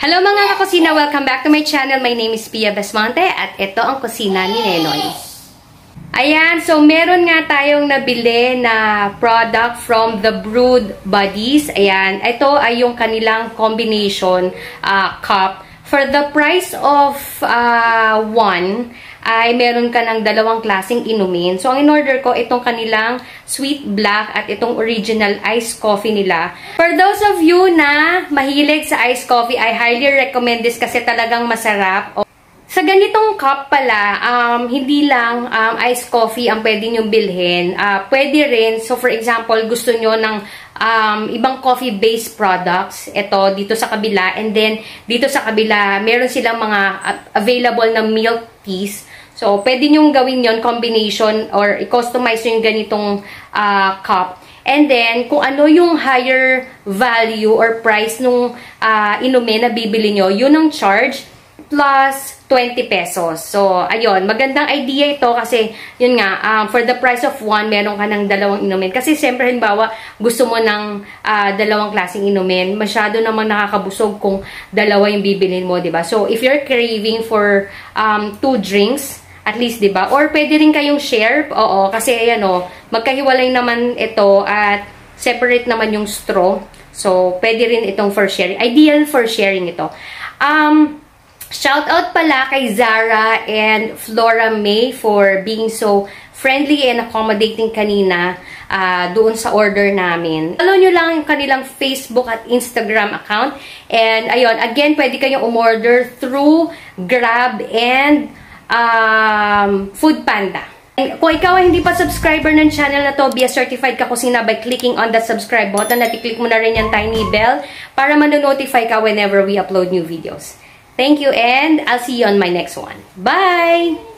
Hello mga kakusina! Welcome back to my channel. My name is Pia Besmonte at ito ang kusina ni Nenoy. Ayan, so meron nga tayong nabili na product from the Brood Buddies. Ayan, ito ay yung kanilang combination cup. For the price of one, ay meron ka ng dalawang klaseng inumin. So, ang in-order ko, itong kanilang sweet black at itong original iced coffee nila. For those of you na mahilig sa iced coffee, I highly recommend this kasi talagang masarap. Sa ganitong cup pala, hindi lang iced coffee ang pwede nyo bilhin. Pwede rin, so for example, gusto nyo ng ibang coffee-based products. Ito, dito sa kabila. And then, dito sa kabila, meron silang mga available na milk teas. So, pwede nyong gawin yon combination or i-customize nyo yung ganitong cup. And then, kung ano yung higher value or price nung inumin na bibili nyo, yun ang charge plus 20 pesos. So, ayun, magandang idea ito kasi, yun nga, for the price of one, meron ka ng dalawang inumin. Kasi, siyempre, halimbawa, gusto mo ng dalawang klaseng inumin, masyado namang nakakabusog kung dalawa yung bibilin mo, diba? So, if you're craving for 2 drinks, at least, diba? Or pwede rin kayong share. Oo, kasi ayan o, magkahiwalay naman ito at separate naman yung straw. So, pwede rin itong for sharing. Ideal for sharing ito. Shout out pala kay Zara and Flora May for being so friendly and accommodating kanina doon sa order namin. Follow nyo lang yung kanilang Facebook at Instagram account. And ayun, again, pwede kayong umorder through Grab and Food Panda. And kung ikaw ay hindi pa subscriber ng channel na to, be a certified kakusina by clicking on that subscribe button at i-click mo na rin yung tiny bell para manonotify ka whenever we upload new videos. Thank you and I'll see you on my next one. Bye!